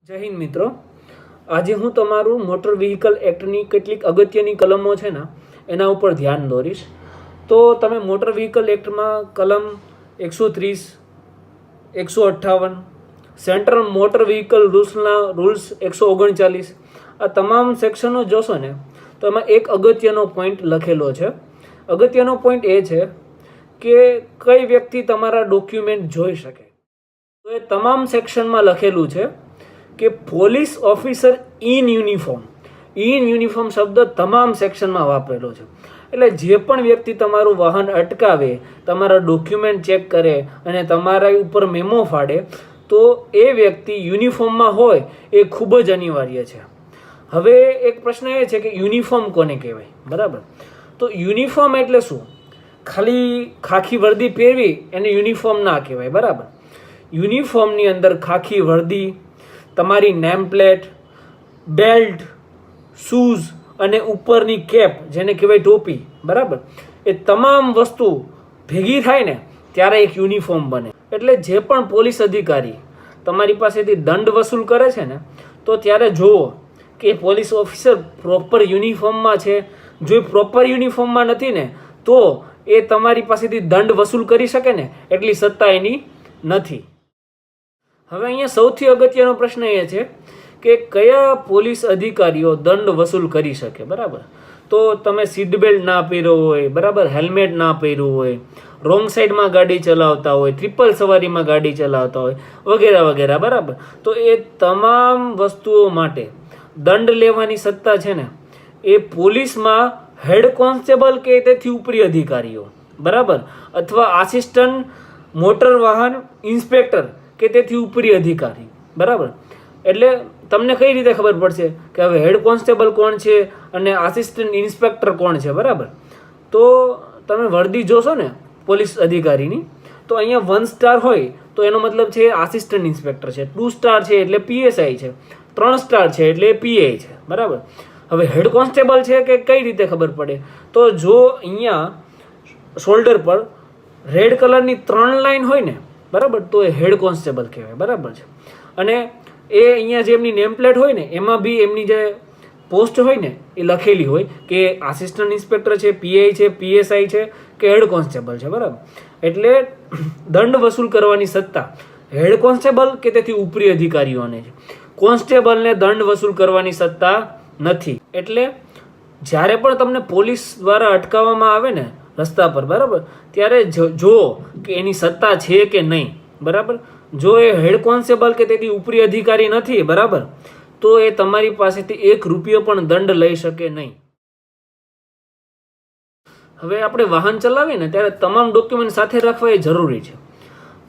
જય હિન્દ મિત્રો, આજે હું તમારું મોટર વ્હીકલ એક્ટની કેટલીક અગત્યની કલમો છે ને એના ઉપર ધ્યાન દોરીશ. તો તમે મોટર વ્હીકલ એક્ટમાં કલમ 130, 158, સેન્ટ્રલ મોટર વ્હીકલ રૂલ્સ 139 આ તમામ સેક્શનો જોશો ને તો એમાં એક અગત્યનો પોઈન્ટ લખેલો છે. અગત્યનો પોઈન્ટ એ છે કે કઈ વ્યક્તિ તમારા ડોક્યુમેન્ટ જોઈ શકે. તો એ તમામ સેક્શનમાં લખેલું છે કે પોલીસ ઓફિસર ઇન યુનિફોર્મ શબ્દ તમામ સેક્શનમાં વાપરેલો છે. એટલે જે પણ વ્યક્તિ તમારું વાહન અટકાવે, તમારા ડોક્યુમેન્ટ ચેક કરે અને તમારા ઉપર મેમો ફાડે તો એ વ્યક્તિ યુનિફોર્મમાં હોય એ ખૂબ જ અનિવાર્ય છે. હવે એક પ્રશ્ન એ છે કે યુનિફોર્મ કોને કહેવાય, બરાબર? તો યુનિફોર્મ એટલે શું? ખાલી ખાખી વર્દી પહેરવી એને યુનિફોર્મ ના કહેવાય, બરાબર? યુનિફોર્મની અંદર ખાખી વર્દી, તમારી નેમ પ્લેટ, બેલ્ટ, શૂઝ અને ઉપરની કેપ જેને કહેવાય ટોપી, બરાબર? એ તમામ વસ્તુ ભેગી થાય ને ત્યારે એક યુનિફોર્મ બને. એટલે જે પણ પોલીસ અધિકારી તમારી પાસેથી દંડ વસૂલ કરે છે ને તો ત્યારે જુઓ કે પોલીસ ઓફિસર પ્રોપર યુનિફોર્મમાં છે. જો એ પ્રોપર યુનિફોર્મમાં નથી ને તો એ તમારી પાસેથી દંડ વસૂલ કરી શકે ને એટલી સત્તા એની નથી. હવે અહીંયા સૌથી અગત્યનો પ્રશ્ન એ છે કે કયા પોલીસ અધિકારીઓ દંડ વસૂલ કરી શકે, બરાબર? તો તમે સીટ બેલ્ટ ના પહેર્યો હોય, બરાબર, હેલ્મેટ ના પહેર્યું હોય, રોંગ સાઈડમાં ગાડી ચલાવતા હોય, ટ્રિપલ સવારીમાં ગાડી ચલાવતા હોય, વગેરે વગેરે, બરાબર? તો એ તમામ વસ્તુઓ માટે દંડ લેવાની સત્તા છે ને એ પોલીસમાં હેડ કોન્સ્ટેબલ કે તેથી ઉપરી અધિકારીઓ, બરાબર, અથવા આસિસ્ટન્ટ મોટર વાહન ઇન્સ્પેક્ટર કે તેથી ઉપરી અધિકારી, બરાબર? એટલે તમને કઈ રીતે ખબર પડશે કે હવે હેડ કોન્સ્ટેબલ કોણ છે અને આસિસ્ટન્ટ ઇન્સ્પેક્ટર કોણ છે, બરાબર? તો તમે વર્દી જોશો ને પોલીસ અધિકારીની તો અહીંયા 1 સ્ટાર હોય તો એનો મતલબ છે આસિસ્ટન્ટ ઇન્સ્પેક્ટર છે, 2 સ્ટાર છે એટલે પીએસઆઈ છે, 3 સ્ટાર છે એટલે પીઆઈ છે, બરાબર? હવે હેડ કોન્સ્ટેબલ છે કે કઈ રીતે ખબર પડે? તો જો અહીંયા શોલ્ડર પર રેડ કલરની 3 લાઈન હોય ને, બરાબર, તો એ હેડ કોન્સ્ટેબલ કહેવાય, બરાબર છે? અને એ અહીંયા જે એમની નેમ પ્લેટ હોય ને એમાં બી એમની જે પોસ્ટ હોય ને એ લખેલી હોય કે આસિસ્ટન્ટ ઇન્સ્પેક્ટર છે, પીઆઈ છે, પીએસઆઈ છે કે હેડ કોન્સ્ટેબલ છે, બરાબર? એટલે દંડ વસૂલ કરવાની સત્તા હેડ કોન્સ્ટેબલ કે તેથી ઉપરી અધિકારીઓને છે. કોન્સ્ટેબલને દંડ વસૂલ કરવાની સત્તા નથી. એટલે જ્યારે પણ તમને પોલીસ દ્વારા અટકાવવામાં આવે ને રસ્તા પર, બરાબર, ત્યારે જો કે એની સત્તા છે કે નહીં, બરાબર? જો એ હેડ કોન્સ્ટેબલ કે તેથી ઉપરી અધિકારી નથી, બરાબર, તો એ તમારી પાસેથી 1 રૂપિયો પણ દંડ લઈ શકે નહીં. હવે આપણે વાહન ચલાવીએ ને ત્યારે તમામ ડોક્યુમેન્ટ સાથે રાખવા એ જરૂરી છે.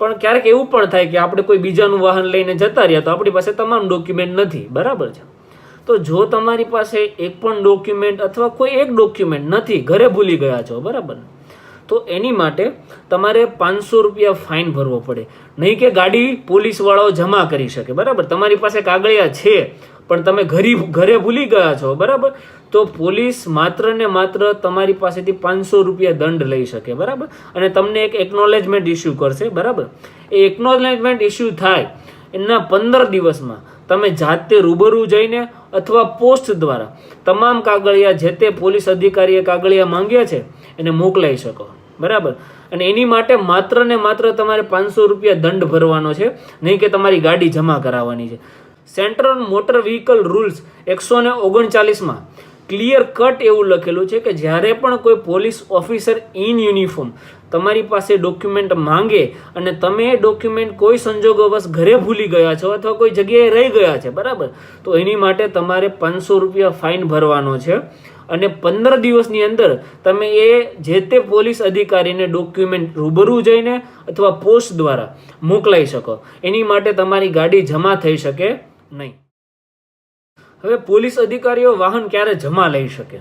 પણ ક્યારેક એવું પણ થાય કે આપણે કોઈ બીજાનું વાહન લઈને જતા રહ્યા તો આપણી પાસે તમામ ડોક્યુમેન્ટ નથી, બરાબર છે? તો જો તમારી પાસે એક પણ ડોક્યુમેન્ટ અથવા કોઈ એક ડોક્યુમેન્ટ નથી, ઘરે ભૂલી ગયા છો, બરાબર, તો એની માટે તમારે 500 રૂપિયા ફાઇન ભરવો પડે. નહીં કે ગાડી પોલીસવાળાઓ જમા કરી શકે, બરાબર? તમારી પાસે કાગળિયા છે પણ તમે ઘરે ભૂલી ગયા છો, બરાબર, તો પોલીસ માત્ર ને માત્ર તમારી પાસેથી 500 રૂપિયા દંડ લઈ શકે, બરાબર? અને તમને એક એકનોલેજમેન્ટ ઇસ્યુ કરશે, બરાબર? એ એકનોલેજમેન્ટ ઇસ્યુ થાય એના 15 દિવસમાં તમે જાતે રૂબરૂ જઈને અથવા પોસ્ટ દ્વારા તમામ કાગળિયા જે તે પોલીસ અધિકારીએ કાગળિયા માંગ્યા છે એને મોકલાઈ શકો, બરાબર? અને એની માટે માત્ર ને માત્ર તમારે 500 રૂપિયા દંડ ભરવાનો છે, નહીં કે તમારી ગાડી જમા કરાવવાની છે. સેન્ટ્રલ મોટર વ્હીકલ રૂલ્સ 139માં ક્લિયર કટ એવું લખેલું છે કે જ્યારે પણ કોઈ પોલીસ ઓફિસર ઇન યુનિફોર્મ તમારી પાસે ડોક્યુમેન્ટ માંગે અને તમે એ ડોક્યુમેન્ટ કોઈ સંજોગોવશ ઘરે ભૂલી ગયા છો અથવા કોઈ જગ્યાએ રહી ગયા છે, બરાબર, તો એની માટે તમારે 500 રૂપિયા ફાઇન ભરવાનો છે. અને 15 દિવસની અંદર તમે એ જે તે પોલીસ અધિકારીને ડોક્યુમેન્ટ રૂબરૂ જઈને અથવા પોસ્ટ દ્વારા મોકલાઈ શકો. એની માટે તમારી ગાડી જમા થઈ શકે નહીં. હવે પોલીસ અધિકારીઓ વાહન ક્યારે જમા લઈ શકે?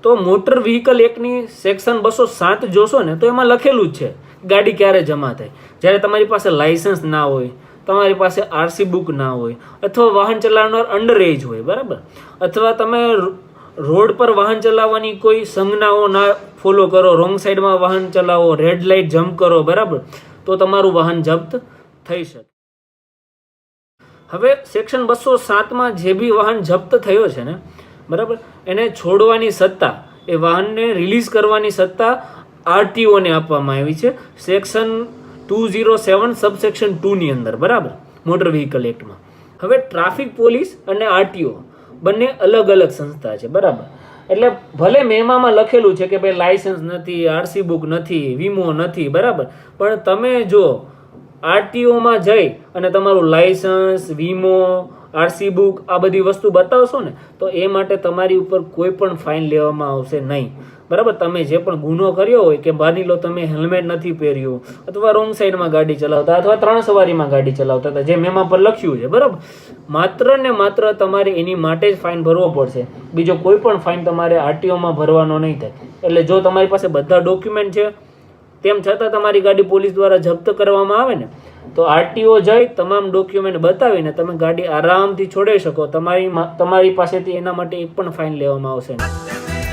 તો મોટર વ્હીકલ એક્ટની સેક્શન 207 જોશો ને તો એમાં લખેલું જ છે ગાડી ક્યારે જમા થાય. જ્યારે તમારી પાસે લાયસન્સ ના હોય, તમારી પાસે આરસી બુક ના હોય, અથવા વાહન ચલાવનાર અંડર એજ હોય, બરાબર, અથવા તમે રોડ પર વાહન ચલાવવાની કોઈ સંજ્ઞાઓ ના ફોલો કરો, રોંગ સાઈડમાં વાહન ચલાવો, રેડ લાઇટ જમ્પ કરો, બરાબર, તો તમારું વાહન જપ્ત થઈ શકે. હવે સેક્શન 207માં જે બી વાહન જપ્ત થયો છે ને, બરાબર, એને છોડવાની સત્તા, એ વાહનને રિલીઝ કરવાની સત્તા આરટીઓને આપવામાં આવી છે સેક્શન 207 સબસેક્શન 2 ની અંદર, બરાબર, મોટર વ્હીકલ એક્ટમાં. હવે ટ્રાફિક પોલીસ અને આરટીઓ બંને અલગ અલગ સંસ્થા છે, બરાબર. એટલે ભલે મેમામાં લખેલું છે કે ભાઈ લાયસન્સ નથી, આરસી બુક નથી, વીમો નથી, બરાબર, પણ તમે જો આરટીઓમાં જઈ અને તમારું લાયસન્સ, વીમો, આરસી બુક આ બધી વસ્તુ બતાવશો ને તો એ માટે તમારી ઉપર કોઈ પણ ફાઇન લેવામાં આવશે નહીં, બરાબર. તમે જે પણ ગુનો કર્યો હોય, કે માની લો તમે હેલ્મેટ નથી પહેર્યું, અથવા રોંગ સાઈડમાં ગાડી ચલાવતા, અથવા 3 સવારીમાં ગાડી ચલાવતા હતા, જે મેમાં પર લખ્યું છે, બરાબર, માત્ર ને માત્ર તમારે એની માટે જ ફાઇન ભરવો પડશે. બીજો કોઈ પણ ફાઇન તમારે આરટીઓમાં ભરવાનો નહીં થાય. એટલે જો તમારી પાસે બધા ડોક્યુમેન્ટ છે, તેમ છતાં તમારી ગાડી પોલીસ દ્વારા જપ્ત કરવામાં આવે ને, તો આરટીઓ જઈ તમામ ડોક્યુમેન્ટ બતાવીને તમે ગાડી આરામથી છોડાઈ શકો. તમારી પાસેથી એના માટે એક પણ ફાઇન લેવામાં આવશે નહીં.